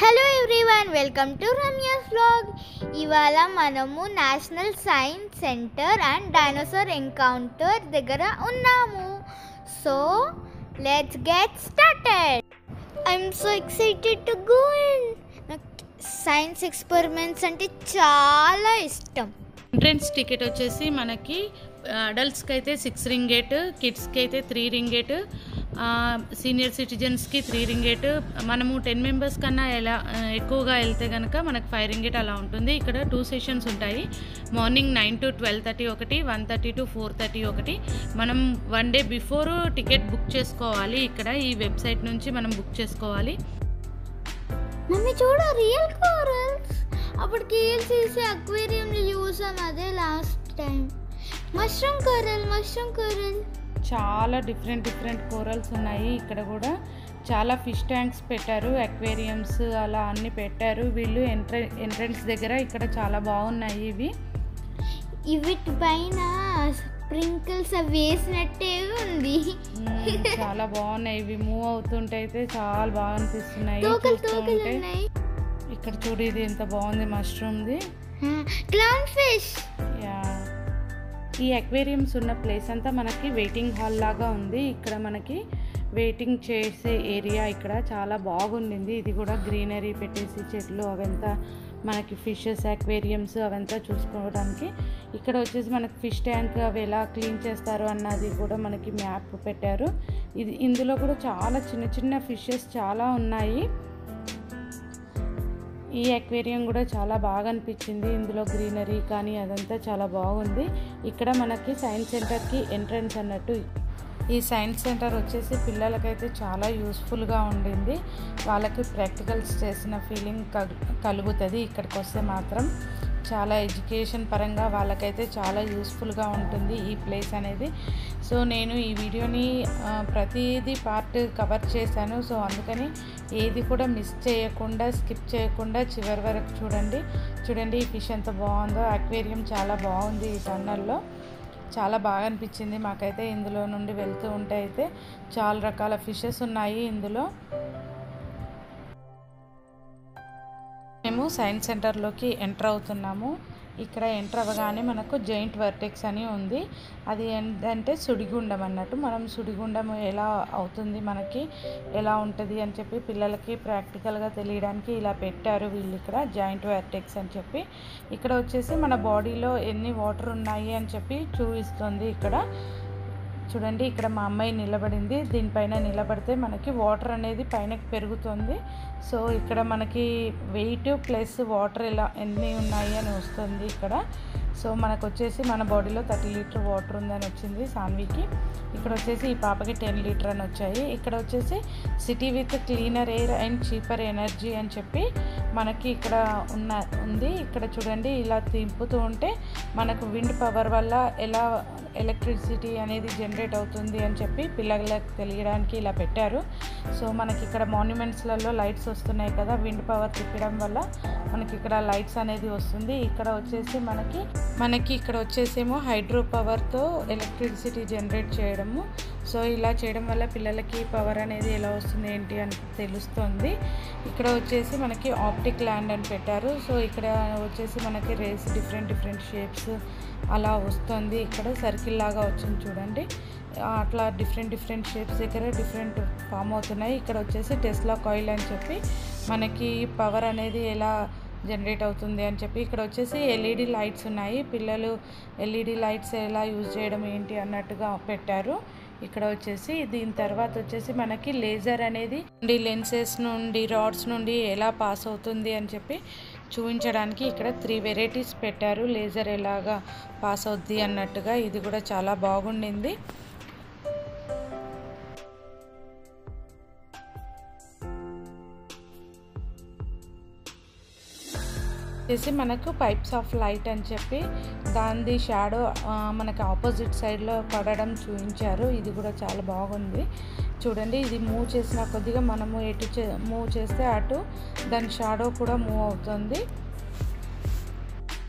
Hello everyone, welcome to Ramya's vlog. ఇవాళ మనము national science centre and dinosaur encounter దగ్గర ఉన్నాము. So let's get started. I'm so excited to go in. నాకు science experiments అంటే చాలా ఇష్టం. ఎంట్రన్స్ టికెట్ వచ్చేసి మనకి అడల్ట్స్కి అయితే 6 రింగేట్, కిడ్స్కి అయితే 3 రింగేట్, సీనియర్ సిటిజన్స్కి 3 రింగేట్. మనము 10 మెంబర్స్ కన్నా ఎక్కువగా వెళ్తే కనుక మనకు 5 రింగేట్ అలా ఉంటుంది. ఇక్కడ 2 సెషన్స్ ఉంటాయి. మార్నింగ్ 9 to 12:30 ఒకటి, 1:30 to 4:30 ఒకటి. మనం 1 day బిఫోర్ టికెట్ బుక్ చేసుకోవాలి. ఇక్కడ ఈ వెబ్సైట్ నుంచి మనం బుక్ చేసుకోవాలి. మమ్మీ చూడ, రియల్ కోరల్స్. అప్పుడు కేఎల్సీసీ అక్వేరియంలో చూసాం, అదే లాస్ట్ టైం. మష్రూమ్ కోరల్ చాలా డిఫరెంట్ కోరల్స్ ఉన్నాయి. ఇక్కడ కూడా చాలా ఫిష్ ట్యాంక్స్ పెట్టారు, అక్వేరియంస్ అలా అన్నీ పెట్టారు వీళ్ళు ఎంట్రన్స్ దగ్గర. ఇక్కడ చాలా బాగున్నాయి వీటి పైన స్ప్రింకిల్స్ వేసినట్టే ఉంది. చాలా బాగున్నాయి. ఇవి మూవ్ అవుతుంటే అయితే చాలా బాగా అనిపిస్తున్నాయి. ఇక్కడ చూడు, ఇది ఎంత బాగుంది, మష్రూమ్ది క్లౌన్ ఫిష్. ఈ అక్వేరియంస్ ఉన్న ప్లేస్ అంతా మనకి వెయిటింగ్ హాల్ లాగా ఉంది. ఇక్కడ మనకి వెయిటింగ్ చేసే ఏరియా ఇక్కడ చాలా బాగుండింది. ఇది కూడా గ్రీనరీ పెట్టేసి చెట్లు అవంతా మనకి ఫిషెస్, అక్వేరియంస్ అవంతా చూసుకోవడానికి. ఇక్కడ వచ్చేసి మనకి ఫిష్ ట్యాంక్ అవి ఎలా క్లీన్ చేస్తారు అన్నది కూడా మనకి మ్యాప్ పెట్టారు. ఇందులో కూడా చాలా చిన్న ఫిషెస్ చాలా ఉన్నాయి. ఈ అక్వేరియం కూడా చాలా బాగా అనిపించింది. ఇందులో గ్రీనరీ కానీ అదంతా చాలా బాగుంది. ఇక్కడ మనకి సైన్స్ సెంటర్కి ఎంట్రన్స్ అన్నట్టు. ఈ సైన్స్ సెంటర్ వచ్చేసి పిల్లలకైతే చాలా యూస్ఫుల్గా ఉండింది. వాళ్ళకి ప్రాక్టికల్స్ చేసిన ఫీలింగ్ కలుగుతుంది. ఇక్కడికి వస్తే మాత్రం చాలా ఎడ్యుకేషన్ పరంగా వాళ్ళకైతే చాలా యూస్ఫుల్గా ఉంటుంది ఈ ప్లేస్ అనేది. సో నేను ఈ వీడియోని ప్రతిదీ పార్ట్ కవర్ చేశాను. సో అందుకని ఏది కూడా మిస్ చేయకుండా, స్కిప్ చేయకుండా చివరి వరకు చూడండి ఈ ఫిష్ ఎంత బాగుందో. అక్వేరియం చాలా బాగుంది. ఈ టన్నల్లో చాలా బాగా అనిపించింది మాకైతే. ఇందులో నుండి వెళ్తూ ఉంటే అయితే చాలా రకాల ఫిషెస్ ఉన్నాయి ఇందులో. మేము సైన్స్ సెంటర్లోకి ఎంటర్ అవుతున్నాము. ఇక్కడ ఎంటర్ అవ్వగానే మనకు జైంట్ వర్టెక్స్ అని ఉంది. అది ఏంటంటే సుడిగుండం అన్నట్టు. మనం సుడిగుండం ఎలా అవుతుంది, మనకి ఎలా ఉంటుంది అని చెప్పి పిల్లలకి ప్రాక్టికల్గా తెలియడానికి ఇలా పెట్టారు వీళ్ళు ఇక్కడ జాయింట్ వర్టెక్స్ అని చెప్పి. ఇక్కడ వచ్చేసి మన బాడీలో ఎన్ని వాటర్ ఉన్నాయి అని చెప్పి చూపిస్తుంది. ఇక్కడ చూడండి, ఇక్కడ మా అమ్మాయి నిలబడింది. దీనిపైన నిలబడితే మనకి వాటర్ అనేది పైనకి పెరుగుతుంది. సో ఇక్కడ మనకి వెయిట్ ప్లస్ వాటర్ ఎన్ని ఉన్నాయి అని వస్తుంది ఇక్కడ. సో మనకు వచ్చేసి మన బాడీలో 30 లీటర్ వాటర్ ఉందని వచ్చింది సాన్వికి. ఇక్కడ వచ్చేసి ఈ పాపకి 10 లీటర్ అని వచ్చాయి. ఇక్కడ వచ్చేసి city with cleaner air and cheaper energy అని చెప్పి మనకి ఇక్కడ ఉంది. ఇక్కడ చూడండి, ఇలా తింపుతూ ఉంటే మనకు విండ్ పవర్ వల్ల ఎలా ఎలక్ట్రిసిటీ అనేది జనరేట్ అవుతుంది అని చెప్పి పిల్లలకు తెలియడానికి ఇలా పెట్టారు. సో మనకి ఇక్కడ మాన్యుమెంట్స్లలో లైట్స్ వస్తున్నాయి కదా, విండ్ పవర్ తిప్పడం వల్ల మనకి ఇక్కడ లైట్స్ అనేది వస్తుంది. ఇక్కడ వచ్చేసి మనకి ఇక్కడ వచ్చేసేమో హైడ్రో పవర్తో ఎలక్ట్రిసిటీ జనరేట్ చేయడము. సో ఇలా చేయడం వల్ల పిల్లలకి పవర్ అనేది ఎలా వస్తుంది ఏంటి అని తెలుస్తుంది. ఇక్కడ వచ్చేసి మనకి ఆప్టిక్ ల్యాండ్ అని పెట్టారు. సో ఇక్కడ వచ్చేసి మనకి రేస్ డిఫరెంట్ షేప్స్ అలా వస్తుంది. ఇక్కడ సర్కిల్ లాగా వచ్చింది చూడండి. అట్లా డిఫరెంట్ షేప్స్ దగ్గర డిఫరెంట్ ఫామ్ అవుతున్నాయి. ఇక్కడ వచ్చేసి టెస్లా కాయిల్ అని చెప్పి మనకి పవర్ అనేది ఎలా జనరేట్ అవుతుంది అని చెప్పి. ఇక్కడ వచ్చేసి ఎల్ఈడి లైట్స్ ఉన్నాయి. పిల్లలు ఎల్ఈడి లైట్స్ ఎలా యూజ్ చేయడం ఏంటి అన్నట్టుగా పెట్టారు. ఇక్కడ వచ్చేసి దీని తర్వాత వచ్చేసి మనకి లేజర్ అనేది లెన్సెస్ నుండి, రాడ్స్ నుండి ఎలా పాస్ అవుతుంది అని చెప్పి చూపించడానికి ఇక్కడ 3 వెరైటీస్ పెట్టారు. లేజర్ ఎలాగా పాస్ అవుద్ది అన్నట్టుగా. ఇది కూడా చాలా బాగుండింది. వచ్చేసి మనకు పైప్స్ ఆఫ్ లైట్ అని చెప్పి దాని షాడో మనకి ఆపోజిట్ సైడ్లో పడడం చూపించారు. ఇది కూడా చాలా బాగుంది. చూడండి, ఇది మూవ్ చేసిన కొద్దిగా మనము ఎటు మూవ్ చేస్తే అటు దాని షాడో కూడా మూవ్ అవుతుంది.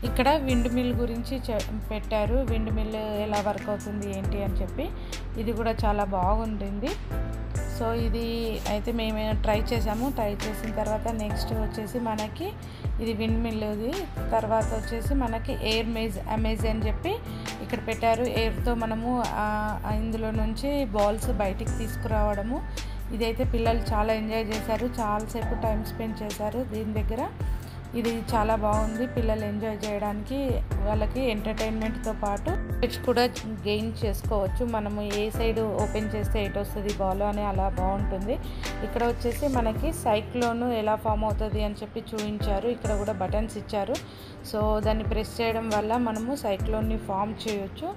ఇక్కడ విండ్ మిల్ గురించి పెట్టారు. విండ్ మిల్ ఎలా వర్క్ అవుతుంది ఏంటి అని చెప్పి. ఇది కూడా చాలా బాగుంటుంది. సో ఇది అయితే మేము ట్రై చేసాము. ట్రై చేసిన తర్వాత నెక్స్ట్ వచ్చేసి మనకి ఇది విండ్ మిల్లుది. తర్వాత వచ్చేసి మనకి ఎయిర్ అమేజ్ అని చెప్పి ఇక్కడ పెట్టారు. ఎయిర్తో మనము ఇందులో నుంచి బాల్స్ బయటికి తీసుకురావడము. ఇదైతే పిల్లలు చాలా ఎంజాయ్ చేశారు, చాలాసేపు టైం స్పెండ్ చేశారు దీని దగ్గర. ఇది చాలా బాగుంది, పిల్లలు ఎంజాయ్ చేయడానికి. వాళ్ళకి ఎంటర్టైన్మెంట్తో పాటు నాలెడ్జ్ కూడా గెయిన్ చేసుకోవచ్చు. మనము ఏ సైడ్ ఓపెన్ చేస్తే ఎటు వస్తుంది బాల్ అని, అలా బాగుంటుంది. ఇక్కడ వచ్చేసి మనకి సైక్లోన్ ఎలా ఫామ్ అవుతుంది అని చెప్పి చూపించారు. ఇక్కడ కూడా బటన్స్ ఇచ్చారు. సో దాన్ని ప్రెస్ చేయడం వల్ల మనము సైక్లోన్ని ఫామ్ చేయొచ్చు.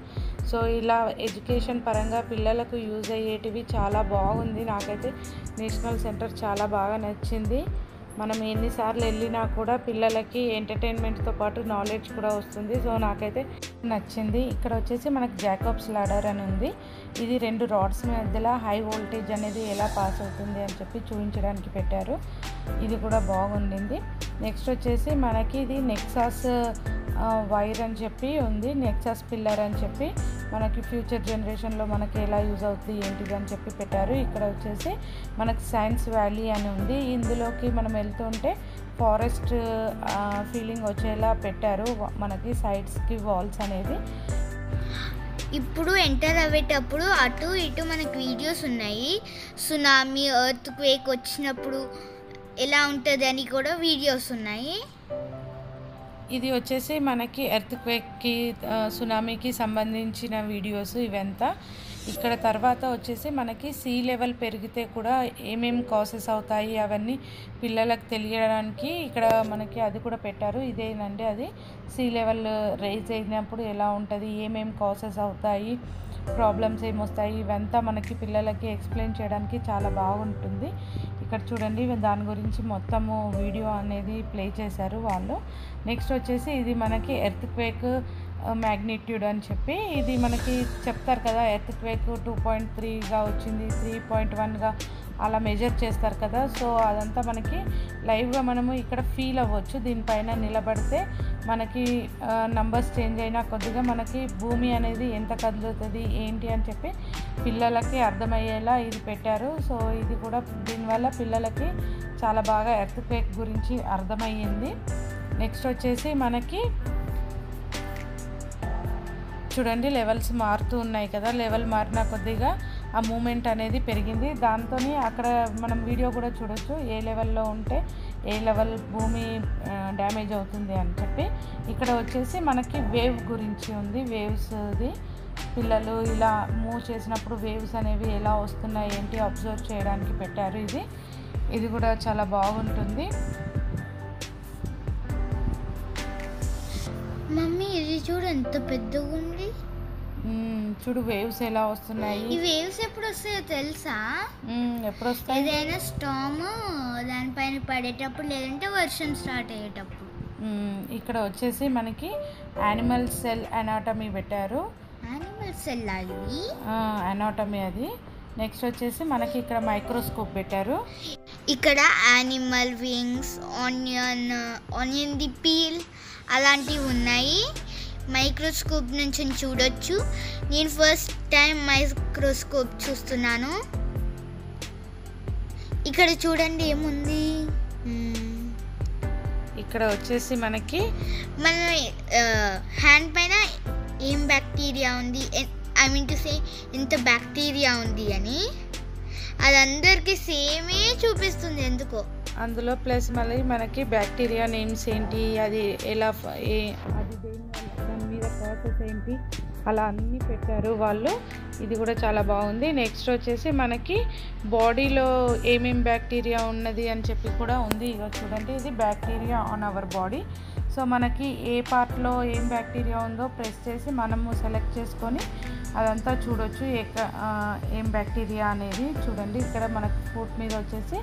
సో ఇలా ఎడ్యుకేషన్ పరంగా పిల్లలకు యూజ్ అయ్యేటివి చాలా బాగుంది. నాకైతే నేషనల్ సెంటర్ చాలా బాగా నచ్చింది. మనం ఎన్నిసార్లు వెళ్ళినా కూడా పిల్లలకి ఎంటర్టైన్మెంట్తో పాటు నాలెడ్జ్ కూడా వస్తుంది. సో నాకైతే నచ్చింది. ఇక్కడ వచ్చేసి మనకి జాకబ్స్ లాడర్ అని ఉంది. ఇది 2 రాడ్స్ మధ్యలో హై వోల్టేజ్ అనేది ఎలా పాస్ అవుతుంది అని చెప్పి చూపించడానికి పెట్టారు. ఇది కూడా బాగుండింది. నెక్స్ట్ వచ్చేసి మనకి ఇది నెక్సాస్ వైర్ అని చెప్పి ఉంది, నెక్సాస్ పిల్లర్ అని చెప్పి మనకి ఫ్యూచర్ జనరేషన్లో మనకి ఎలా యూజ్ అవుతుంది ఏంటిది అని చెప్పి పెట్టారు. ఇక్కడ వచ్చేసి మనకి సైన్స్ వ్యాలీ అని ఉంది. ఇందులోకి మనం వెళ్తుంటే ఫారెస్ట్ ఫీలింగ్ వచ్చేలా పెట్టారు మనకి సైడ్స్కి వాల్స్ అనేది. ఇప్పుడు ఎంటర్ అయ్యేటప్పుడు అటు ఇటు మనకు వీడియోస్ ఉన్నాయి. సునామీ, ఎర్త్ క్వేక్ వచ్చినప్పుడు ఎలా ఉంటుంది అని కూడా వీడియోస్ ఉన్నాయి. ఇది వచ్చేసి మనకి ఎర్త్ క్వేక్కి సునామీకి సంబంధించిన వీడియోస్ ఇవంతా. ఇక్కడ తర్వాత వచ్చేసి మనకి సీ లెవెల్ పెరిగితే కూడా ఏమేమి కాసెస్ అవుతాయి అవన్నీ పిల్లలకు తెలియడానికి ఇక్కడ మనకి అది కూడా పెట్టారు. ఇదేనండి అది సీ లెవెల్ రైజ్ అయినప్పుడు ఎలా ఉంటుంది, ఏమేమి కాసెస్ అవుతాయి, ప్రాబ్లమ్స్ ఏమొస్తాయి, ఇవంతా మనకి పిల్లలకి ఎక్స్ప్లెయిన్ చేయడానికి చాలా బాగుంటుంది. ఇక్కడ చూడండి దాని గురించి మొత్తము వీడియో అనేది ప్లే చేశారు వాళ్ళు. నెక్స్ట్ వచ్చేసి ఇది మనకి ఎర్త్ క్వేక్ మ్యాగ్నిట్యూడ్ అని చెప్పి ఇది మనకి చెప్తారు కదా, ఎర్త్ క్వేక్ 2.3గా వచ్చింది, 3.1గా అలా మెజర్ చేస్తారు కదా. సో అదంతా మనకి లైవ్గా మనము ఇక్కడ ఫీల్ అవ్వచ్చు. దీనిపైన నిలబడితే మనకి నంబర్స్ చేంజ్ అయినా కొద్దిగా మనకి భూమి అనేది ఎంత కదులుతుంది ఏంటి అని చెప్పి పిల్లలకి అర్థమయ్యేలా ఇది పెట్టారు. సో ఇది కూడా దీనివల్ల పిల్లలకి చాలా బాగా ఎర్త్ క్వేక్ గురించి అర్థమయ్యింది. నెక్స్ట్ వచ్చేసి మనకి చూడండి లెవెల్స్ మారుతూ ఉన్నాయి కదా, లెవెల్ మారిన కొద్దిగా ఆ మూమెంట్ అనేది పెరిగింది. దాంతో అక్కడ మనం వీడియో కూడా చూడొచ్చు ఏ లెవెల్లో ఉంటే ఏ లెవెల్ భూమి డ్యామేజ్ అవుతుంది అని చెప్పి. ఇక్కడ వచ్చేసి మనకి వేవ్ గురించి ఉంది. వేవ్స్ది పిల్లలు ఇలా మూవ్ చేసినప్పుడు వేవ్స్ అనేవి ఎలా వస్తున్నాయి ఏంటి అబ్జర్వ్ చేయడానికి పెట్టారు. ఇది కూడా చాలా బాగుంటుంది. మమ్మీ ఇది చూడు ఎంత పెద్దగా ఉంది. చూడు వేవ్స్ ఎలా వస్తున్నాయి. ఈ వేవ్స్ ఎప్పుడు వస్తాయో తెలుసా? ఎప్పుడు వస్తాయి? ఏదైనా స్టామ్ దానిపైన పడేటప్పుడు లేదంటే వర్షం స్టార్ట్ అయ్యేటప్పుడు. ఇక్కడ వచ్చేసి మనకి యానిమల్ సెల్ అనాటమీ పెట్టారు. యానిమల్ సెల్ అది అనాటమీ అది. నెక్స్ట్ వచ్చేసి మనకి ఇక్కడ మైక్రోస్కోప్ పెట్టారు. ఇక్కడ animal wings, onion the peel అలాంటివి ఉన్నాయి. మైక్రోస్కోప్ నుంచి చూడొచ్చు. నేను ఫస్ట్ టైం మైక్రోస్కోప్ చూస్తున్నాను. ఇక్కడ చూడండి ఏముంది. ఇక్కడ వచ్చేసి మనకి మన హ్యాండ్ పైన ఏం బ్యాక్టీరియా ఉంది, ఐ మీన్ టు సే ఎంత బ్యాక్టీరియా ఉంది అని అది అందరికీ సేమే చూపిస్తుంది ఎందుకో. అందులో ప్లస్ మళ్ళీ మనకి బ్యాక్టీరియా నేమ్స్ ఏంటి, అది ఎలా అది దాని మీద ప్రాసెస్ ఏంటి అలా అన్నీ పెట్టారు వాళ్ళు. ఇది కూడా చాలా బాగుంది. నెక్స్ట్ వచ్చేసి మనకి బాడీలో ఏమేం బ్యాక్టీరియా ఉన్నది అని చెప్పి కూడా ఉంది. ఇక చూడండి ఇది bacteria on our body. So మనకి ఏ పార్ట్లో ఏం బ్యాక్టీరియా ఉందో ప్రెస్ చేసి మనము సెలెక్ట్ చేసుకొని అదంతా చూడొచ్చు ఏం బ్యాక్టీరియా అనేది. చూడండి ఇక్కడ మనకి ఫుట్ మీద వచ్చేసి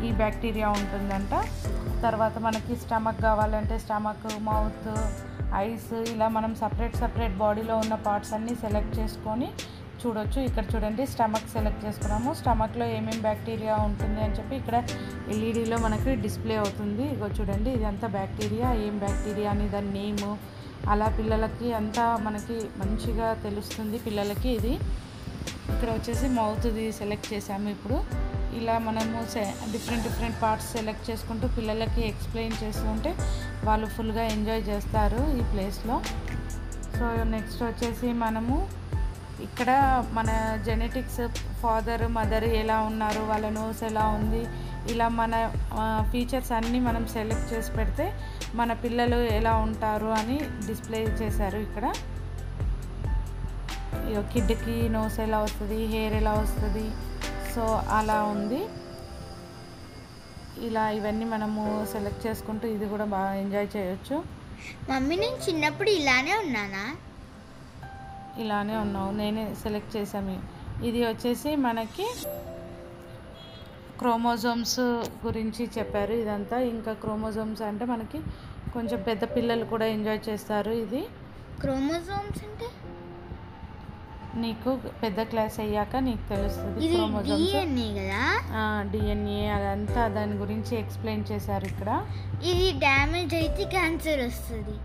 ఈ బ్యాక్టీరియా ఉంటుందంట. తర్వాత మనకి స్టమక్ కావాలంటే స్టమక్, మౌత్, ఐస్ ఇలా మనం సపరేట్ బాడీలో ఉన్న పార్ట్స్ అన్నీ సెలెక్ట్ చేసుకొని చూడొచ్చు. ఇక్కడ చూడండి స్టమక్ సెలెక్ట్ చేసుకున్నాము. స్టమక్లో ఏమేమి బ్యాక్టీరియా ఉంటుంది అని చెప్పి ఇక్కడ ఎల్ఈడిలో మనకి డిస్ప్లే అవుతుంది. ఇగో చూడండి ఇదంతా బ్యాక్టీరియా, ఏం బ్యాక్టీరియా అని దాని నేము అలా పిల్లలకి అంతా మనకి మంచిగా తెలుస్తుంది పిల్లలకి. ఇది ఇక్కడ వచ్చేసి మౌత్ది సెలెక్ట్ చేసాము ఇప్పుడు. ఇలా మనము డిఫరెంట్ పార్ట్స్ సెలెక్ట్ చేసుకుంటూ పిల్లలకి ఎక్స్ప్లెయిన్ చేస్తుంటే వాళ్ళు ఫుల్గా ఎంజాయ్ చేస్తారు ఈ ప్లేస్లో. సో నెక్స్ట్ వచ్చేసి మనము ఇక్కడ మన జెనెటిక్స్, ఫాదర్ మదర్ ఎలా ఉన్నారు, వాళ్ళ నోస్ ఎలా ఉంది, ఇలా మన ఫీచర్స్ అన్నీ మనం సెలెక్ట్ చేసి పెడితే మన పిల్లలు ఎలా ఉంటారు అని డిస్ప్లే చేశారు. ఇక్కడ కిడ్కి నోస్ ఎలా వస్తుంది, హెయిర్ ఎలా వస్తుంది, సో అలా ఉంది. ఇలా ఇవన్నీ మనము సెలెక్ట్ చేసుకుంటూ ఇది కూడా బాగా ఎంజాయ్ చేయొచ్చు. మమ్మీ నేను చిన్నప్పుడు ఇలానే ఉన్నానా? ఇలానే ఉన్నావు, నేనే సెలెక్ట్ చేసాము. ఇది వచ్చేసి మనకి క్రోమోజోమ్స్ గురించి చెప్పారు ఇదంతా. ఇంకా క్రోమోజోమ్స్ అంటే మనకి కొంచెం పెద్ద పిల్లలు కూడా ఎంజాయ్ చేస్తారు. ఇది క్రోమోజోమ్స్ అంటే నీకు పెద్ద క్లాస్ అయ్యాక నీకు తెలుస్తుంది. ఇది క్రోమోజోమ్స్ DNA కదా? DNA అదంతా దాని గురించి ఎక్స్ప్లెయిన్ చేశారు ఇక్కడ. ఇది డ్యామేజ్ అయితే క్యాన్సర్ వస్తుంది.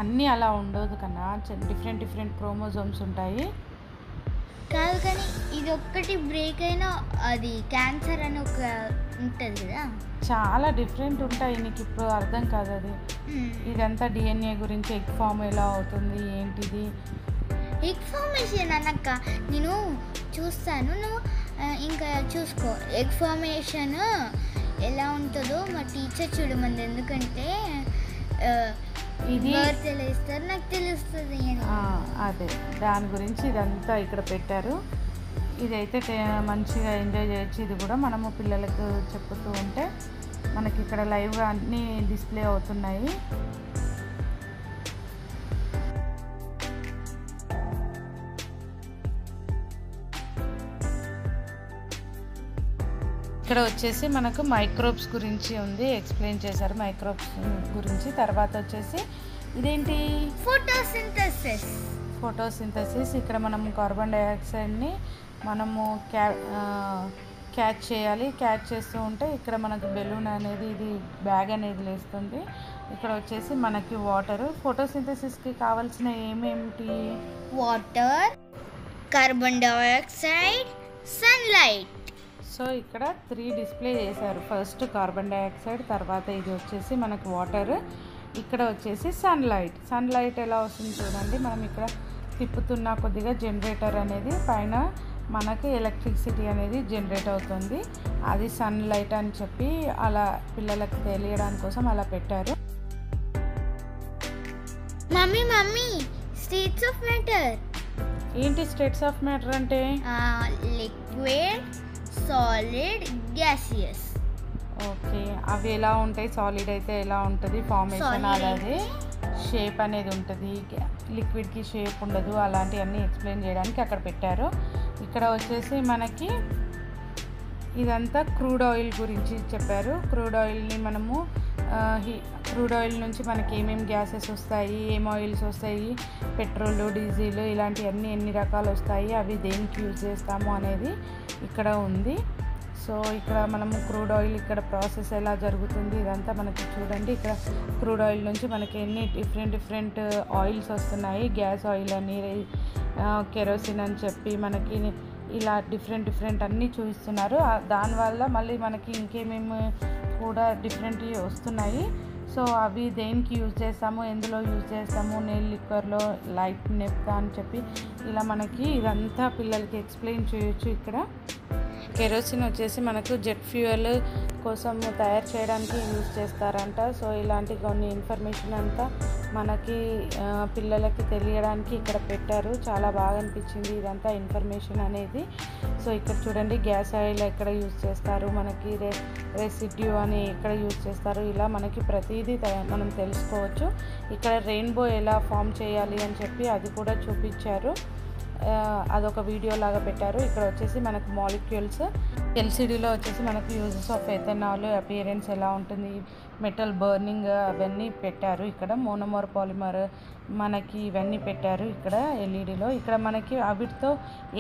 అన్నీ అలా ఉండదు కన్నా, డిఫరెంట్ క్రోమోజోమ్స్ ఉంటాయి. కాదు కానీ ఇది ఒక్కటి బ్రేక్ అయినా అది క్యాన్సర్ అని ఒక ఉంటుంది కదా? చాలా డిఫరెంట్ ఉంటాయి, నీకు ఇప్పుడు అర్థం కాదు అది. ఇదంతా DNA గురించి, ఎగ్ ఫామ్ ఎలా అవుతుంది ఏంటిది. ఎగ్ ఫార్మేషన్ అన్నక్క నేను చూస్తాను, నువ్వు ఇంకా చూసుకో. ఎగ్ ఫార్మేషన్ ఎలా ఉంటుందో మా టీచర్ చూడమంది, ఎందుకంటే ఇది తెలిస్తారు నాకు తెలుస్తుంది. అదే దాని గురించి ఇదంతా ఇక్కడ పెట్టారు. ఇదైతే మంచిగా ఎంజాయ్ చేయొచ్చు. ఇది కూడా మనము పిల్లలకు చెప్పుతూ ఉంటే మనకి ఇక్కడ లైవ్గా అన్నీ డిస్ప్లే అవుతున్నాయి. ఇక్కడ వచ్చేసి మనకు మైక్రోబ్స్ గురించి ఉంది, ఎక్స్ప్లెయిన్ చేశారు మైక్రోబ్స్ గురించి. తర్వాత వచ్చేసి ఇదేంటి, ఫోటోసింథసిస్. ఇక్కడ మనం కార్బన్ డైఆక్సైడ్ని మనము క్యాచ్ చేయాలి. క్యాచ్ చేస్తూ ఉంటే ఇక్కడ మనకు బెలూన్ అనేది, ఇది బ్యాగ్ అనేది లేస్తుంది. ఇక్కడ వచ్చేసి మనకి వాటర్. ఫోటోసింథసిస్కి కావాల్సిన ఏమేమిటి, water, carbon dioxide, sunlight. So ఇక్కడ 3 డిస్ప్లే చేశారు. ఫస్ట్ కార్బన్ డైఆక్సైడ్, తర్వాత ఇది వచ్చేసి మనకు వాటర్, ఇక్కడ వచ్చేసి సన్లైట్. సన్లైట్ ఎలా వస్తుంది చూడండి, మనం ఇక్కడ తిప్పుతున్న కొద్దిగా జనరేటర్ అనేది పైన మనకి ఎలక్ట్రిసిటీ అనేది జనరేట్ అవుతుంది. అది సన్లైట్ అని చెప్పి అలా పిల్లలకు తెలియడానికి కోసం అలా పెట్టారు. మమ్మీ స్టేట్స్ ఆఫ్ మ్యాటర్ ఏంటి స్టేట్స్ ఆఫ్ మ్యాటర్ అంటే? Liquid, solid, gaseous. ఓకే, అవి ఎలా ఉంటాయి? సాలిడ్ అయితే ఎలా ఉంటుంది ఫార్మేషన్, అలాగే షేప్ అనేది ఉంటుంది. లిక్విడ్కి షేప్ ఉండదు. అలాంటివన్నీ ఎక్స్ప్లెయిన్ చేయడానికి అక్కడ పెట్టారు. ఇక్కడ వచ్చేసి మనకి ఇదంతా క్రూడ్ ఆయిల్ గురించి చెప్పారు. క్రూడ్ ఆయిల్ని మనము క్రూడ్ ఆయిల్ నుంచి మనకి ఏమేమి గ్యాసెస్ వస్తాయి, ఏం ఆయిల్స్ వస్తాయి, పెట్రోల్, డీజిల్ ఇలాంటివన్నీ ఎన్ని రకాలు వస్తాయి, అవి దేనికి యూజ్ చేస్తాము అనేది ఇక్కడ ఉంది. సో ఇక్కడ మనము క్రూడ్ ఆయిల్ ఇక్కడ ప్రాసెస్ ఎలా జరుగుతుంది ఇదంతా మనకి చూడండి. ఇక్కడ క్రూడ్ ఆయిల్ నుంచి మనకి ఎన్ని డిఫరెంట్ ఆయిల్స్ వస్తున్నాయి. గ్యాస్ ఆయిల్ అని, కెరోసిన్ అని చెప్పి మనకి ఇలా డిఫరెంట్ అన్నీ చూపిస్తున్నారు. దానివల్ల మళ్ళీ మనకి ఇంకేమేమి కూడా డిఫరెంట్ వస్తున్నాయి. సో అవి దేనికి యూజ్ చేస్తాము, ఎందులో యూజ్ చేస్తాము, నెయిల్ లిక్వర్లో, లైట్ నెప్తా అని చెప్పి ఇలా మనకి ఇదంతా పిల్లలకి ఎక్స్ప్లెయిన్ చేయొచ్చు. ఇక్కడ కెరోసిన్ వచ్చేసి మనకు జెట్ ఫ్యూయల్ కోసం తయారు చేయడానికి యూజ్ చేస్తారంట. సో ఇలాంటి కొన్ని ఇన్ఫర్మేషన్ అంతా మనకి పిల్లలకి తెలియడానికి ఇక్కడ పెట్టారు. చాలా బాగా అనిపించింది ఇదంతా ఇన్ఫర్మేషన్ అనేది. సో ఇక్కడ చూడండి గ్యాస్ ఆయిల్ ఎక్కడ యూజ్ చేస్తారు, మనకి రెసిడ్యూ అని ఎక్కడ యూజ్ చేస్తారు, ఇలా మనకి ప్రతిదీ మనం తెలుసుకోవచ్చు. ఇక్కడ రెయిన్బో ఎలా ఫామ్ చేయాలి అని చెప్పి అది కూడా చూపించారు. అదొక వీడియో లాగా పెట్టారు. ఇక్కడ వచ్చేసి మనకు మాలిక్యూల్స్, ఎల్సిడిలో వచ్చేసి మనకు యూజెస్ ఆఫ్ ఎథనాల్, అపియరెన్స్ ఎలా ఉంటుంది, మెటల్ బర్నింగ్ అవన్నీ పెట్టారు. ఇక్కడ మోనోమర్, పాలిమర్, మనకి ఇవన్నీ పెట్టారు ఇక్కడ ఎల్ఈడిలో. ఇక్కడ మనకి వాటితో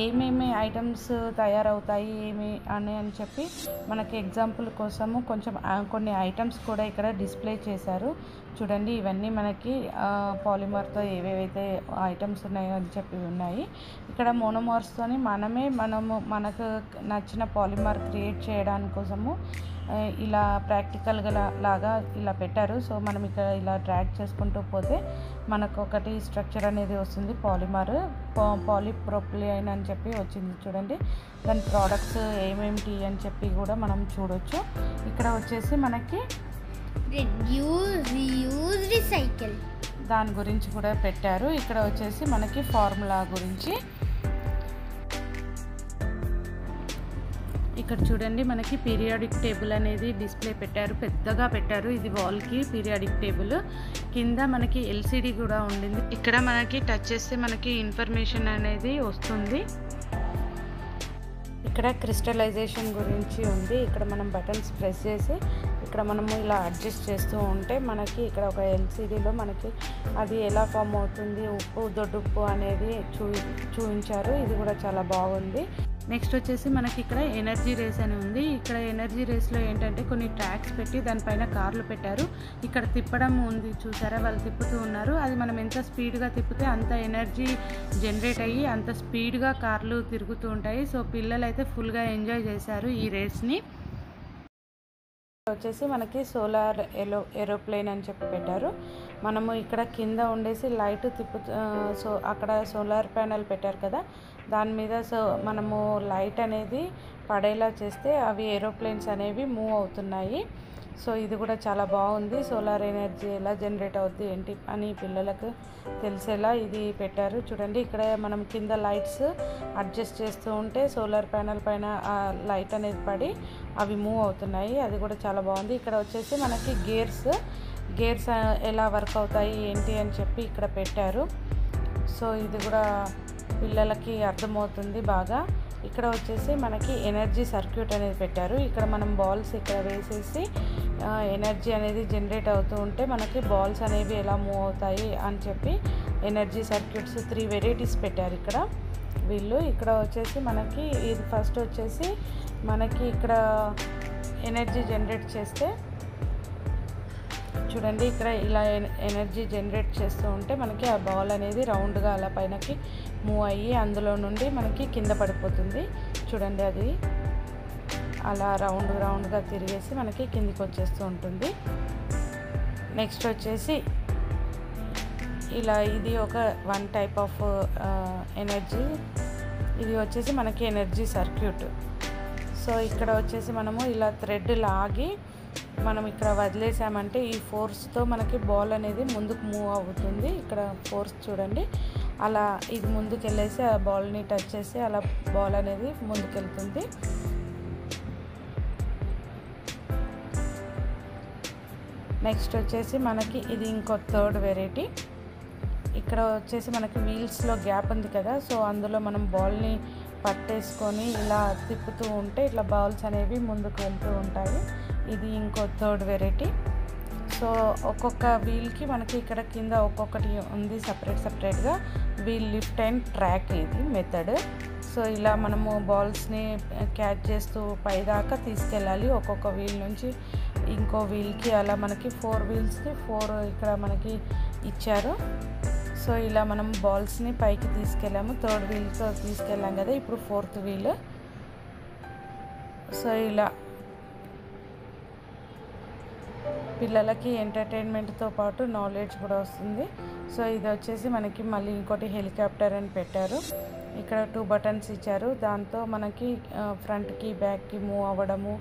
ఏమేమి ఐటమ్స్ తయారవుతాయి అని చెప్పి మనకి ఎగ్జాంపుల్ కోసము కొన్ని ఐటమ్స్ కూడా ఇక్కడ డిస్ప్లే చేశారు. చూడండి, ఇవన్నీ మనకి పాలిమర్తో ఏవేవైతే ఐటమ్స్ ఉన్నాయో అని చెప్పి ఉన్నాయి. ఇక్కడ మోనోమర్స్తోని మనకు నచ్చిన పాలిమర్ క్రియేట్ చేయడానికి కోసము ఇలా ప్రాక్టికల్గా లాగా ఇలా పెట్టారు. సో మనం ఇక్కడ ఇలా డ్రాగ్ చేసుకుంటూ పోతే మనకు ఒకటి స్ట్రక్చర్ అనేది వస్తుంది. పాలిప్రొపిలీన్ అని చెప్పి వచ్చింది. చూడండి, దాని ప్రోడక్ట్స్ ఏమేమిటి అని చెప్పి కూడా మనం చూడొచ్చు. ఇక్కడ వచ్చేసి మనకి రెడ్యూస్, రీయూజ్, రీసైకిల్ దాని గురించి కూడా పెట్టారు. ఇక్కడ వచ్చేసి మనకి ఫార్ములా గురించి. ఇక్కడ చూడండి, మనకి పీరియాడిక్ టేబుల్ అనేది డిస్ప్లే పెట్టారు, పెద్దగా పెట్టారు. ఇది వాల్కి పీరియాడిక్ టేబుల్. కింద మనకి ఎల్సిడి కూడా ఉండింది. ఇక్కడ మనకి టచ్ చేస్తే మనకి ఇన్ఫర్మేషన్ అనేది వస్తుంది. ఇక్కడ క్రిస్టలైజేషన్ గురించి ఉంది. ఇక్కడ మనం బటన్స్ ప్రెస్ చేసి ఇక్కడ మనము ఇలా అడ్జస్ట్ చేస్తూ ఉంటే మనకి ఇక్కడ ఒక ఎల్సిడిలో మనకి అది ఎలా ఫామ్ అవుతుంది, ఉప్పు దొడ్డుప్పు అనేది చూపించారు. ఇది కూడా చాలా బాగుంది. నెక్స్ట్ వచ్చేసి మనకి ఇక్కడ ఎనర్జీ రేస్ అని ఉంది. ఇక్కడ ఎనర్జీ రేస్లో ఏంటంటే కొన్ని ట్రాక్స్ పెట్టి దానిపైన కార్లు పెట్టారు. ఇక్కడ తిప్పడం ఉంది, చూసారా, వాళ్ళు తిప్పుతూ ఉన్నారు. అది మనం ఎంత స్పీడ్గా తిప్పితే అంత ఎనర్జీ జనరేట్ అయ్యి అంత స్పీడ్గా కార్లు తిరుగుతూ ఉంటాయి. సో పిల్లలు అయితే ఫుల్గా ఎంజాయ్ చేశారు ఈ రేస్ని. వచ్చేసి మనకి సోలార్ ఏరోప్లేన్ అని చెప్పి పెట్టారు. మనము ఇక్కడ కింద ఉండేసి లైట్ సో అక్కడ సోలార్ ప్యానెల్ పెట్టారు కదా, దాని మీద మనము లైట్ అనేది పడేలా చేస్తే అవి ఏరోప్లేన్స్ అనేవి మూవ్ అవుతున్నాయి. సో ఇది కూడా చాలా బాగుంది. సోలార్ ఎనర్జీ ఎలా జనరేట్ అవుద్ది ఏంటి అని పిల్లలకు తెలిసేలా ఇది పెట్టారు. చూడండి, ఇక్కడ మనం కింద లైట్స్ అడ్జస్ట్ చేస్తూ ఉంటే సోలార్ ప్యానెల్ పైన ఆ లైట్ అనేది పడి అవి మూవ్ అవుతున్నాయి. అది కూడా చాలా బాగుంది. ఇక్కడ వచ్చేసి మనకి గేర్స్ ఎలా వర్క్ అవుతాయి ఏంటి అని చెప్పి ఇక్కడ పెట్టారు. సో ఇది కూడా పిల్లలకి అర్థమవుతుంది బాగా. ఇక్కడ వచ్చేసి మనకి ఎనర్జీ సర్క్యూట్ అనేది పెట్టారు. ఇక్కడ మనం బాల్స్ ఇక్కడ వేసేసి ఎనర్జీ అనేది జనరేట్ అవుతూ ఉంటే మనకి బాల్స్ అనేవి ఎలా మూవ్ అవుతాయి అని చెప్పి ఎనర్జీ సర్క్యూట్స్ 3 వెరైటీస్ పెట్టారు ఇక్కడ వీళ్ళు. ఇక్కడ వచ్చేసి మనకి ఇది ఫస్ట్ వచ్చేసి మనకి ఇక్కడ ఎనర్జీ జనరేట్ చేస్తే చూడండి, ఇక్కడ ఇలా ఎనర్జీ జనరేట్ చేస్తూ ఉంటే మనకి ఆ బాల్ అనేది రౌండ్గా అలా పైనకి మూవ్ అయ్యి అందులో నుండి మనకి కింద పడిపోతుంది. చూడండి, అది అలా రౌండ్గా తిరిగేసి మనకి కిందికి వచ్చేస్తూ ఉంటుంది. నెక్స్ట్ వచ్చేసి ఇలా ఇది ఒక వన్ టైప్ ఆఫ్ ఎనర్జీ. ఇది వచ్చేసి మనకి ఎనర్జీ సర్క్యూట్. సో ఇక్కడ వచ్చేసి మనము ఇలా థ్రెడ్ లాగి మనం ఇక్కడ వదిలేసామంటే ఈ ఫోర్స్తో మనకి బాల్ అనేది ముందుకు మూవ్ అవుతుంది. ఇక్కడ ఫోర్స్ చూడండి, అలా ఇది ముందుకు వెళ్ళేసి ఆ బాల్ని టచ్ చేసి అలా బాల్ అనేది ముందుకు వెళ్తుంది. నెక్స్ట్ వచ్చేసి మనకి ఇది ఇంకో 3rd వెరైటీ. ఇక్కడ వచ్చేసి మనకి వీల్స్లో గ్యాప్ ఉంది కదా, సో అందులో మనం బాల్ని పట్టేసుకొని ఇలా తిప్పుతూ ఉంటే ఇట్లా బాల్స్ అనేవి ముందుకు వెళ్తూ ఉంటాయి. ఇది ఇంకో 3rd వెరైటీ. సో ఒక్కొక్క వీల్కి మనకి ఇక్కడ కింద ఒక్కొక్కటి ఉంది సపరేట్గా. వీల్ లిఫ్ట్ అండ్ ట్రాక్ ఇది మెథడ్. సో ఇలా మనము బాల్స్ని క్యాచ్ చేస్తూ పైదాకా తీసుకెళ్ళాలి ఒక్కొక్క వీల్ నుంచి ఇంకో వీల్కి. అలా మనకి 4 వీల్స్కి 4 ఇక్కడ మనకి ఇచ్చారు. సో ఇలా మనం బాల్స్ని పైకి తీసుకెళ్ళాము. 3rd వీల్తో తీసుకెళ్ళాం కదా, ఇప్పుడు 4th వీల్. సో ఇలా పిల్లలకి ఎంటర్టైన్మెంట్తో పాటు నాలెడ్జ్ కూడా వస్తుంది. సో ఇది వచ్చేసి మనకి మళ్ళీ ఇంకోటి హెలికాప్టర్ అని పెట్టారు. ఇక్కడ 2 బటన్స్ ఇచ్చారు, దాంతో మనకి ఫ్రంట్కి బ్యాక్కి మూవ్ అవ్వడము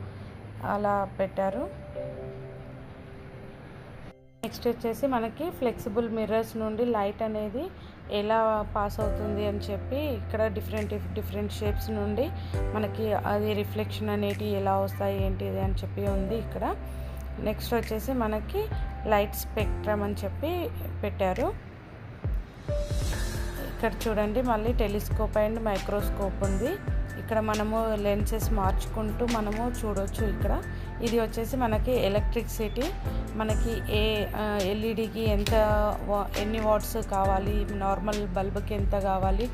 అలా పెట్టారు. నెక్స్ట్ వచ్చేసి మనకి ఫ్లెక్సిబుల్ మిర్రర్స్ నుండి లైట్ అనేది ఎలా పాస్ అవుతుంది అని చెప్పి ఇక్కడ డిఫరెంట్ షేప్స్ నుండి మనకి అది రిఫ్లెక్షన్ అనేటి ఎలా వస్తాయి ఏంటిది అని చెప్పి ఉంది ఇక్కడ. నెక్స్ట్ వచ్చేసి మనకి లైట్ స్పెక్ట్రమ్ అని చెప్పి పెట్టారు. ఇక్కడ చూడండి, మళ్ళీ టెలిస్కోప్ అండ్ మైక్రోస్కోప్ ఉంది. ఇక్కడ మనము లెన్సెస్ మార్చుకుంటూ మనము చూడొచ్చు ఇక్కడ. ఇది వచ్చేసి మనకి ఎలక్ట్రిసిటీ మనకి ఏ ఎల్ఈడికి ఎన్ని వాట్స్ కావాలి, నార్మల్ బల్బుకి ఎంత కావాలి,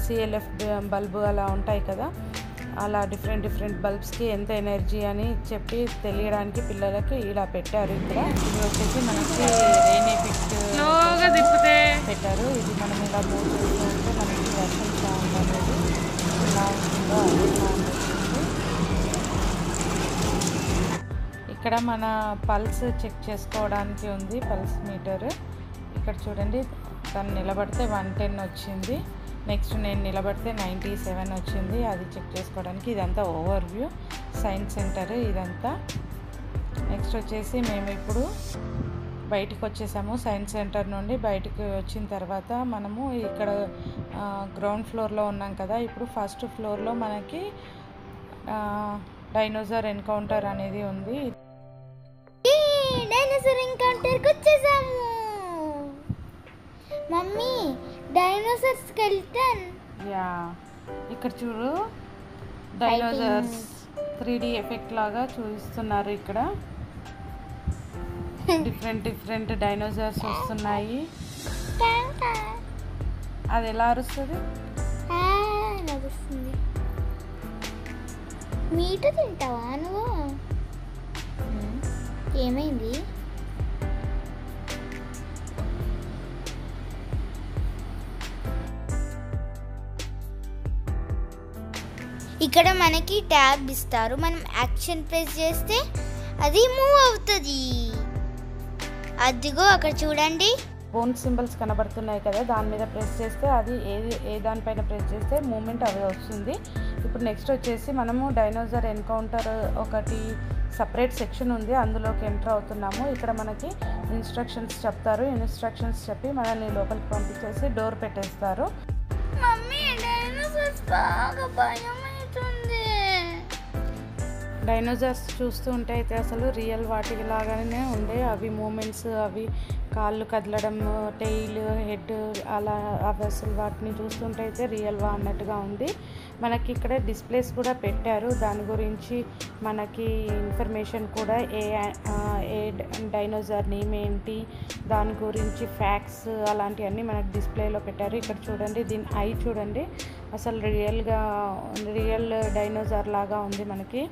సిఎల్ఎఫ్ బల్బు అలా ఉంటాయి కదా, అలా డిఫరెంట్ బల్బ్స్కి ఎంత ఎనర్జీ అని చెప్పి తెలియడానికి పిల్లలకి ఇలా పెట్టారు. ఇక్కడ ఇది వచ్చేసి మనకి రెయిన్ ఎఫెక్ట్ పెట్టారు. ఇది మనం ఇలా మూవ్ చేస్తూ ఉంటే మనకి వర్షం సౌండ్ అనేది ఇలా ఉంటుందో అదే సౌండ్ వస్తుంది. ఇక్కడ మన పల్స్ చెక్ చేసుకోవడానికి ఉంది, పల్స్ మీటర్. ఇక్కడ చూడండి, తను నిలబడితే 110 వచ్చింది. నెక్స్ట్ నేను నిలబడితే 97 వచ్చింది. అది చెక్ చేసుకోవడానికి. ఇదంతా ఓవర్ వ్యూ సైన్స్ సెంటర్ ఇదంతా. నెక్స్ట్ వచ్చేసి మేము ఇప్పుడు బయటికి వచ్చేసాము. సైన్స్ సెంటర్ నుండి బయటికి వచ్చిన తర్వాత మనము ఇక్కడ గ్రౌండ్ ఫ్లోర్లో ఉన్నాం కదా, ఇప్పుడు ఫస్ట్ ఫ్లోర్లో మనకి డైనోసార్ ఎన్కౌంటర్ అనేది ఉంది. డైనోసార్ ఎన్కౌంటర్కి వచ్చేసాము. Mummy, dinosaur skeleton. యా, ఇక్కడ చూడు, డైనోసార్స్ 3D ఎఫెక్ట్ లాగా చూపిస్తున్నారు. ఇక్కడ డిఫరెంట్ డైనోసార్స్ వస్తున్నాయి. అది ఎలా అరుస్తుంది? నడుస్తుంది. మీట తింటావా నువ్వు? ఏమైంది? ఇక్కడ మనకి ట్యాబ్ ఇస్తారు. మనం యాక్షన్ ప్రెస్ చేస్తే అది మూవ్ అవుతుంది. అదిగో అక్కడ చూడండి, బోన్ సింబల్స్ కనబడుతున్నాయి కదా, దాని మీద ప్రెస్ చేస్తే అది ఏ దానిపైన ప్రెస్ చేస్తే మూమెంట్ అవి వస్తుంది. ఇప్పుడు నెక్స్ట్ వచ్చేసి మనము డైనోసార్ ఎన్కౌంటర్ ఒకటి సపరేట్ సెక్షన్ ఉంది, అందులోకి ఎంటర్ అవుతున్నాము. ఇక్కడ మనకి ఇన్స్ట్రక్షన్స్ చెప్తారు. ఇన్స్ట్రక్షన్స్ చెప్పి మనల్ని లోపలికి పంపించేసి డోర్ పెట్టేస్తారు. మమ్మీ, డైనోసార్స్ బాగా భయం అవుతుంది. డైనోసార్స్ చూస్తూ ఉంటే అయితే అసలు రియల్ వాటికి లాగానే ఉండే. అవి మూమెంట్స్, అవి కాళ్ళు కదలడం, టెయిల్, హెడ్, అలా అవి అసలు వాటిని చూస్తుంటే అయితే రియల్వా అన్నట్టుగా ఉంది. మనకి ఇక్కడ డిస్ప్లేస్ కూడా పెట్టారు. దాని గురించి మనకి ఇన్ఫర్మేషన్ కూడా ఏ డైనోసార్ నేమ్ ఏంటి, దాని గురించి ఫ్యాక్ట్స్ అలాంటివన్నీ మనకి డిస్ప్లేలో పెట్టారు. ఇక్కడ చూడండి, దీని ఐ చూడండి, అసలు రియల్ డైనోసార్ లాగా ఉంది. మనకి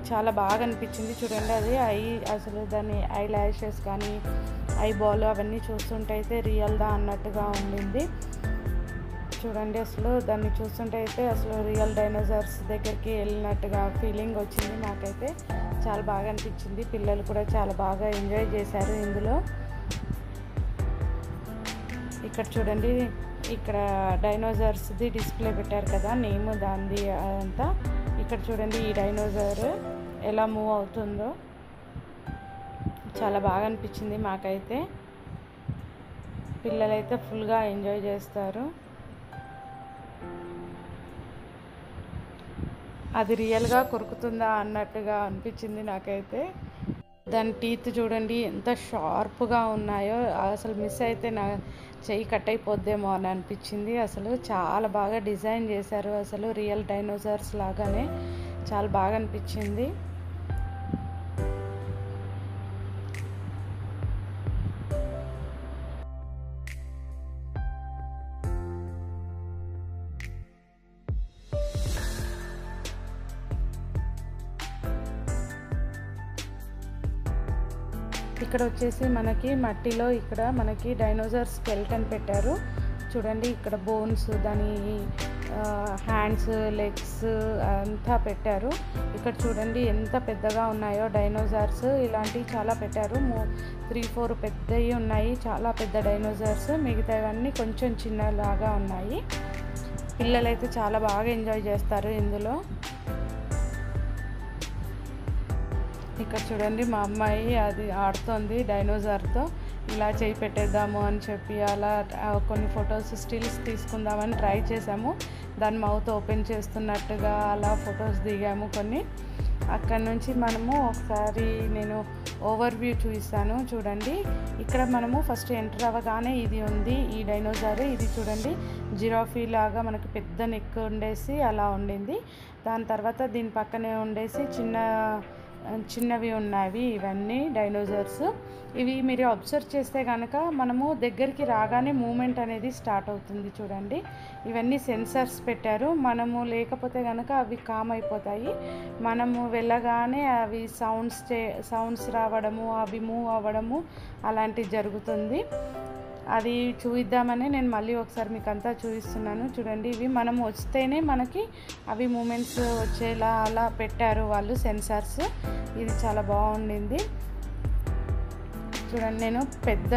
చాలా బాగా అనిపించింది. చూడండి, అది అసలు దాని ఐ ల్యాషెస్ కానీ ఐ బాల్ అవన్నీ చూస్తుంటే అయితే రియల్దా అన్నట్టుగా ఉండింది. చూడండి, అసలు దాన్ని చూస్తుంటే అయితే అసలు రియల్ డైనోసార్స్ దగ్గరికి వెళ్ళినట్టుగా ఫీలింగ్ వచ్చింది. నాకైతే చాలా బాగా అనిపించింది. పిల్లలు కూడా చాలా బాగా ఎంజాయ్ చేశారు ఇందులో. ఇక్కడ చూడండి, ఇక్కడ డైనోసార్స్ది డిస్ప్లే పెట్టారు కదా, నేమ్ దానిది అంతా. ఇక్కడ చూడండి, ఈ డైనోసార్ ఎలా మూవ్ అవుతుందో చాలా బాగా అనిపించింది మాకైతే. పిల్లలైతే ఫుల్గా ఎంజాయ్ చేస్తారు. అది రియల్గా కొరుకుతుందా అన్నట్టుగా అనిపించింది నాకైతే. దాని టీత్ చూడండి ఎంత షార్ప్గా ఉన్నాయో, అసలు మిస్ అయితే నా చెయ్యి కట్ అయిపోద్దేమో అని అనిపించింది. అసలు చాలా బాగా డిజైన్ చేశారు, అసలు రియల్ డైనోసార్స్ లాగానే చాలా బాగా అనిపించింది. ఇక్కడ వచ్చేసి మనకి మట్టిలో ఇక్కడ మనకి డైనోసార్ స్కెల్టన్ పెట్టారు. చూడండి, ఇక్కడ బోన్స్, దాని హ్యాండ్స్, లెగ్స్ అంతా పెట్టారు. ఇక్కడ చూడండి ఎంత పెద్దగా ఉన్నాయో డైనోసార్స్. ఇలాంటివి చాలా పెట్టారు. 3-4 పెద్దవి ఉన్నాయి, చాలా పెద్ద డైనోసార్స్. మిగతావన్నీ కొంచెం చిన్నలాగా ఉన్నాయి. పిల్లలైతే చాలా బాగా ఎంజాయ్ చేస్తారు ఇందులో. ఇక్కడ చూడండి, మా అమ్మాయి అది ఆడుతోంది డైనోసార్తో. ఇలా చేయి పెట్టేద్దాము అని చెప్పి అలా కొన్ని ఫొటోస్, స్టిల్స్ తీసుకుందామని ట్రై చేసాము. దాని మౌత్ ఓపెన్ చేస్తున్నట్టుగా అలా ఫొటోస్ దిగాము కొన్ని. అక్కడ నుంచి మనము ఒకసారి నేను ఓవర్ వ్యూ చూపిస్తాను. చూడండి, ఇక్కడ మనము ఫస్ట్ ఎంటర్ అవ్వగానే ఇది ఉంది, ఈ డైనోసార్. ఇది చూడండి, జిరాఫీ లాగా మనకి పెద్ద నెక్ ఉండేసి అలా ఉండింది. దాని తర్వాత దీని పక్కనే ఉండేసి చిన్న చిన్నవి ఉన్నవి ఇవన్నీ డైనోసార్స్. ఇవి మీరు అబ్జర్వ్ చేస్తే కనుక మనము దగ్గరికి రాగానే మూమెంట్ అనేది స్టార్ట్ అవుతుంది చూడండి. ఇవన్నీ సెన్సర్స్ పెట్టారు. మనము లేకపోతే కనుక అవి కామ్ అయిపోతాయి. మనము వెళ్ళగానే అవి సౌండ్స్ రావడము, అవి మూవ్ అవ్వడము అలాంటివి జరుగుతుంది. అది చూద్దామని నేను మళ్ళీ ఒకసారి మీకు అంతా చూపిస్తున్నాను చూడండి. ఇవి మనం వస్తేనే మనకి అవి మూమెంట్స్ వచ్చేలా అలా పెట్టారు వాళ్ళు సెన్సార్స్. ఇది చాలా బాగుండింది చూడండి. నేను పెద్ద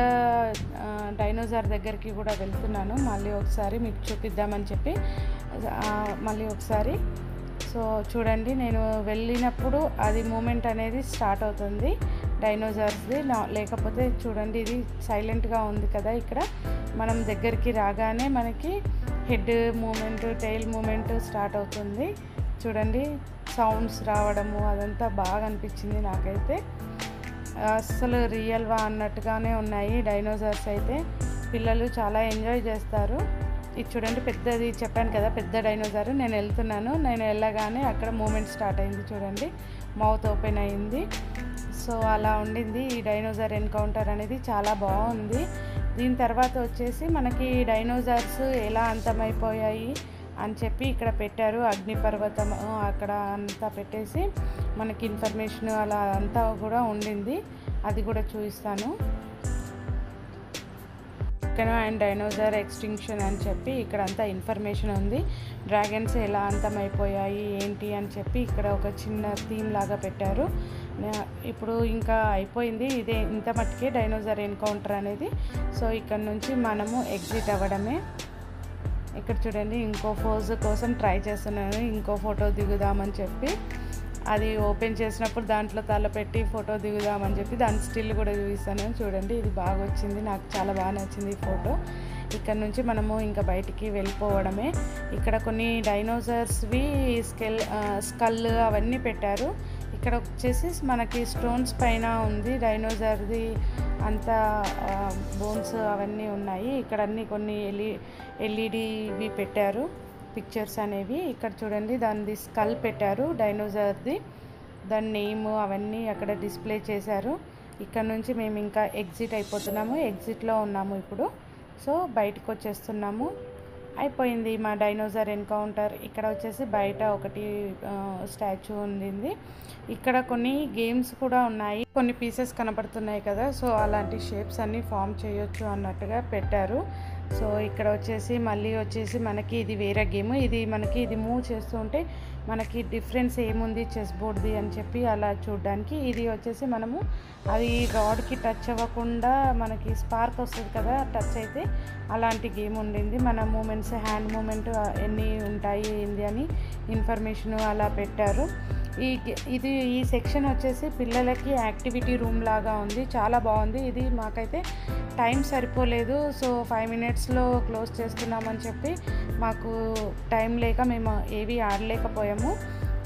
డైనోసార్ దగ్గరికి కూడా వెళ్తున్నాను మళ్ళీ ఒకసారి మీకు చూపిద్దామని చెప్పి మళ్ళీ ఒకసారి. సో చూడండి, నేను వెళ్ళినప్పుడు అది మూమెంట్ అనేది స్టార్ట్ అవుతుంది డైనోసార్స్ది. లేకపోతే చూడండి ఇది సైలెంట్గా ఉంది కదా. ఇక్కడ మనం దగ్గరికి రాగానే మనకి head moment, tail moment start అవుతుంది చూడండి. సౌండ్స్ రావడము అదంతా బాగా అనిపించింది నాకైతే. అస్సలు రియల్వా అన్నట్టుగానే ఉన్నాయి డైనోసార్స్ అయితే. పిల్లలు చాలా ఎంజాయ్ చేస్తారు. ఇది చూడండి, పెద్దది చెప్పాను కదా పెద్ద డైనోసార్. నేను వెళ్తున్నాను, నేను వెళ్ళగానే అక్కడ మూమెంట్ స్టార్ట్ అయింది చూడండి, మౌత్ ఓపెన్ అయింది. సో అలా ఉండింది ఈ డైనోసార్ ఎన్కౌంటర్ అనేది. చాలా బాగుంది. దీని తర్వాత వచ్చేసి మనకి డైనోసార్స్ ఎలా అంతమైపోయాయి అని చెప్పి ఇక్కడ పెట్టారు. అగ్నిపర్వతం అక్కడ అంతా పెట్టేసి మనకి ఇన్ఫర్మేషన్ అలా అంతా కూడా ఉండింది. అది కూడా చూపిస్తాను. అండ్ డైనోసార్ ఎక్స్టింక్షన్ అని చెప్పి ఇక్కడ అంతా ఇన్ఫర్మేషన్ ఉంది. డ్రాగన్స్ ఎలా అంతమైపోయాయి ఏంటి అని చెప్పి ఇక్కడ ఒక చిన్న థీమ్ లాగా పెట్టారు. ఇప్పుడు ఇంకా అయిపోయింది ఇదే, ఇంత మట్టుకే డైనోసార్ ఎన్కౌంటర్ అనేది. సో ఇక్కడ నుంచి మనము ఎగ్జిట్ అవ్వడమే. ఇక్కడ చూడండి, ఇంకో పోజ్ కోసం ట్రై చేస్తున్నాను, ఇంకో ఫోటో దిగుదామని చెప్పి. అది ఓపెన్ చేసినప్పుడు దాంట్లో తల పెట్టి ఫోటో దిగుదామని చెప్పి దాని స్టిల్ కూడా చూపిస్తాను చూడండి. ఇది బాగా వచ్చింది, నాకు చాలా బాగా నచ్చింది ఈ ఫోటో. ఇక్కడ నుంచి మనము ఇంకా బయటికి వెళ్ళిపోవడమే. ఇక్కడ కొన్ని డైనోసార్స్వి స్కల్ అవన్నీ పెట్టారు. ఇక్కడ వచ్చేసి మనకి స్టోన్స్ పైన ఉంది డైనోసార్ది అంతా బోన్స్ అవన్నీ ఉన్నాయి. ఇక్కడ అన్నీ కొన్ని ఎల్ఈడివి పెట్టారు పిక్చర్స్ అనేవి. ఇక్కడ చూడండి దానిది స్కల్ పెట్టారు డైనోసార్ది, దాని నేమ్ అవన్నీ అక్కడ డిస్ప్లే చేశారు. ఇక్కడ నుంచి మేము ఇంకా ఎగ్జిట్ అయిపోతున్నాము, ఎగ్జిట్లో ఉన్నాము ఇప్పుడు. సో బయటకు వచ్చేస్తున్నాము. అయిపోయింది మా డైనోసార్ ఎన్కౌంటర్. ఇక్కడ వచ్చేసి బయట ఒకటి స్టాచ్యూ ఉంది. ఇక్కడ కొన్ని గేమ్స్ కూడా ఉన్నాయి, కొన్ని పీసెస్ కనపడుతున్నాయి కదా. సో అలాంటి షేప్స్ అన్నీ ఫామ్ చేయొచ్చు అన్నట్టుగా పెట్టారు. సో ఇక్కడ వచ్చేసి మళ్ళీ వచ్చేసి మనకి ఇది వేరే గేమ్. ఇది మనకి ఇది మూవ్ చేస్తూ ఉంటే మనకి డిఫరెన్స్ ఏముంది చెస్ బోర్డ్ది అని చెప్పి అలా చూడడానికి. ఇది వచ్చేసి మనము అది రాడ్కి టచ్ అవ్వకుండా మనకి స్పార్క్ వస్తుంది కదా, టచ్ అయితే అలాంటి గేమ్ ఉండింది. మన మూమెంట్స్, హ్యాండ్ మూమెంట్ ఎన్ని ఉంటాయి ఏంది అని ఇన్ఫర్మేషన్ అలా పెట్టారు. ఈ సెక్షన్ వచ్చేసి పిల్లలకి యాక్టివిటీ రూమ్ లాగా ఉంది, చాలా బాగుంది. ఇది మాకైతే టైం సరిపోలేదు. సో 5 minutesలో క్లోజ్ చేస్తున్నామని చెప్పి మాకు టైం లేక మేము ఏవి ఆడలేకపోయాము.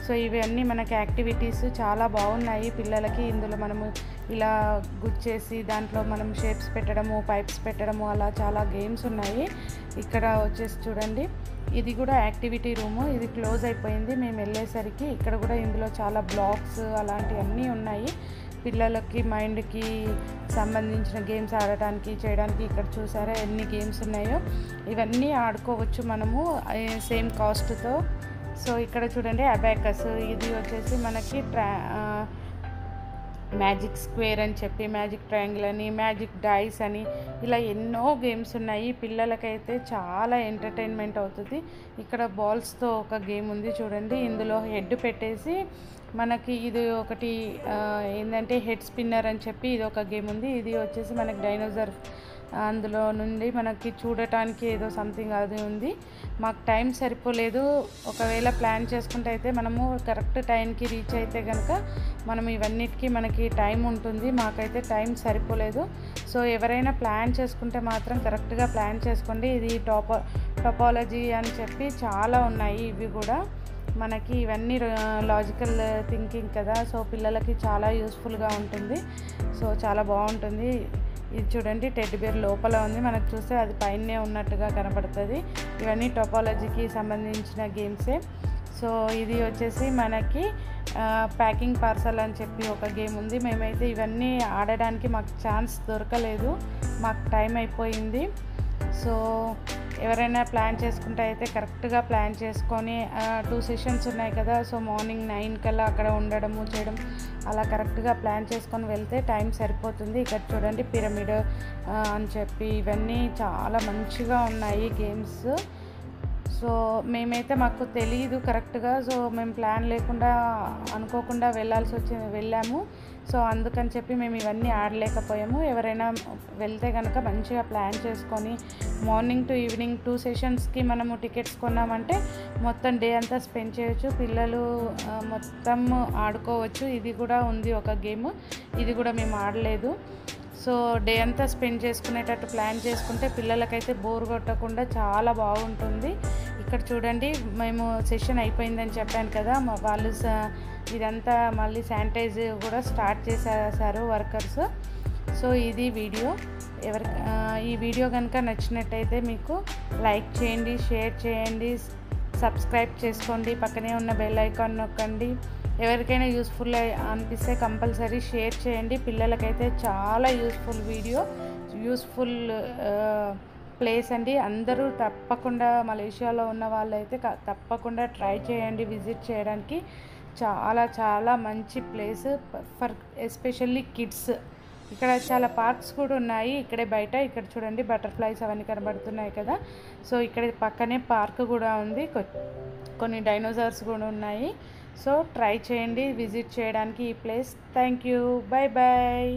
సో ఇవన్నీ మనకి యాక్టివిటీస్ చాలా బాగున్నాయి పిల్లలకి. ఇందులో మనము ఇలా గుచ్చేసి దాంట్లో మనం షేప్స్ పెట్టడము, పైప్స్ పెట్టడము, అలా చాలా గేమ్స్ ఉన్నాయి. ఇక్కడ వచ్చేసి చూడండి, ఇది కూడా యాక్టివిటీ రూము. ఇది క్లోజ్ అయిపోయింది మేము వెళ్ళేసరికి. ఇక్కడ కూడా ఇందులో చాలా బ్లాక్స్ అలాంటివన్నీ ఉన్నాయి. పిల్లలకి మైండ్కి సంబంధించిన గేమ్స్ ఆడటానికి చేయడానికి. ఇక్కడ చూసారా ఎన్ని గేమ్స్ ఉన్నాయో. ఇవన్నీ ఆడుకోవచ్చు మనము సేమ్ కాస్ట్తో. సో ఇక్కడ చూడండి అబాకస్, ఇది వచ్చేసి మనకి మ్యాజిక్ స్క్వేర్ అని చెప్పి, మ్యాజిక్ ట్రయాంగిల్ అని, మ్యాజిక్ డైస్ అని, ఇలా ఎన్నో గేమ్స్ ఉన్నాయి. పిల్లలకైతే చాలా ఎంటర్టైన్మెంట్ అవుతుంది. ఇక్కడ బాల్స్తో ఒక గేమ్ ఉంది చూడండి. ఇందులో హెడ్ పెట్టేసి మనకి ఇది ఒకటి ఏంటంటే హెడ్ స్పిన్నర్ అని చెప్పి ఇది ఒక గేమ్ ఉంది. ఇది వచ్చేసి మనకి డైనోసార్ అందులో నుండి మనకి చూడటానికి ఏదో సంథింగ్ అది ఉంది. మాకు టైం సరిపోలేదు. ఒకవేళ ప్లాన్ చేసుకుంటే అయితే మనము కరెక్ట్ టైంకి రీచ్ అయితే కనుక మనం ఇవన్నిటికీ మనకి టైం ఉంటుంది. మాకైతే టైం సరిపోలేదు. సో ఎవరైనా ప్లాన్ చేసుకుంటే మాత్రం కరెక్ట్గా ప్లాన్ చేసుకోండి. ఇది టోపాలజీ అని చెప్పి చాలా ఉన్నాయి. ఇవి కూడా మనకి ఇవన్నీ లాజికల్ థింకింగ్ కదా. సో పిల్లలకి చాలా యూస్ఫుల్గా ఉంటుంది. సో చాలా బాగుంటుంది. ఇది చూడండి టెడ్డీ బేర్ లోపల ఉంది, మనకు చూస్తే అది పైనే ఉన్నట్టుగా కనపడుతుంది. ఇవన్నీ టోపాలజీకి సంబంధించిన గేమ్సే. సో ఇది వచ్చేసి మనకి ప్యాకింగ్ పార్సల్ అని చెప్పి ఒక గేమ్ ఉంది. మేమైతే ఇవన్నీ ఆడడానికి మాకు ఛాన్స్ దొరకలేదు, మాకు టైం అయిపోయింది. సో ఎవరైనా ప్లాన్ చేసుకుంటే అయితే కరెక్ట్గా ప్లాన్ చేసుకొని 2 సెషన్స్ ఉన్నాయి కదా, సో మార్నింగ్ 9 కల్లా అక్కడ ఉండడము చేయడం అలా కరెక్ట్గా ప్లాన్ చేసుకొని వెళ్తే టైం సరిపోతుంది. ఇక్కడ చూడండి పిరమిడ్ అని చెప్పి ఇవన్నీ చాలా మంచిగా ఉన్నాయి గేమ్స్. సో మేమైతే మాకు తెలియదు కరెక్ట్గా, సో మేము ప్లాన్ లేకుండా అనుకోకుండా వెళ్ళాము. సో అందుకని చెప్పి మేము ఇవన్నీ ఆడలేకపోయాము. ఎవరైనా వెళ్తే కనుక మంచిగా ప్లాన్ చేసుకొని మార్నింగ్ టు ఈవినింగ్ 2 సెషన్స్కి మనము టికెట్స్ కొన్నామంటే మొత్తం డే అంతా స్పెండ్ చేయొచ్చు, పిల్లలు మొత్తం ఆడుకోవచ్చు. ఇది కూడా ఉంది ఒక గేమ్, ఇది కూడా మేము ఆడలేదు. సో డే అంతా స్పెండ్ చేసుకునేటట్టు ప్లాన్ చేసుకుంటే పిల్లలకైతే బోర్ కొట్టకుండా చాలా బాగుంటుంది. ఇక్కడ చూడండి మేము సెషన్ అయిపోయిందని చెప్పాను కదా, వాళ్ళు ఇదంతా మళ్ళీ శానిటైజ్ కూడా స్టార్ట్ చేసేసారు వర్కర్స్. సో ఇది వీడియో. ఈ వీడియో కనుక నచ్చినట్టయితే మీకు లైక్ చేయండి, షేర్ చేయండి, సబ్స్క్రైబ్ చేసుకోండి, పక్కనే ఉన్న బెల్ ఐకాన్ నొక్కండి. ఎవరికైనా యూస్ఫుల్ అనిపిస్తే కంపల్సరీ షేర్ చేయండి. పిల్లలకైతే చాలా యూస్ఫుల్ ప్లేస్ అండి. అందరూ తప్పకుండా మలేషియాలో ఉన్న వాళ్ళైతే తప్పకుండా ట్రై చేయండి విజిట్ చేయడానికి. చాలా చాలా మంచి ప్లేస్ ఫర్ ఎస్పెషల్లీ కిడ్స్. ఇక్కడ చాలా పార్క్స్ కూడా ఉన్నాయి ఇక్కడే బయట. ఇక్కడ చూడండి బటర్ఫ్లైస్ అవన్నీ కనబడుతున్నాయి కదా, సో ఇక్కడ పక్కనే పార్క్ కూడా ఉంది, కొన్ని డైనోసార్స్ కూడా ఉన్నాయి. సో ట్రై చేయండి విజిట్ చేయడానికి ఈ place. Thank you, bye bye.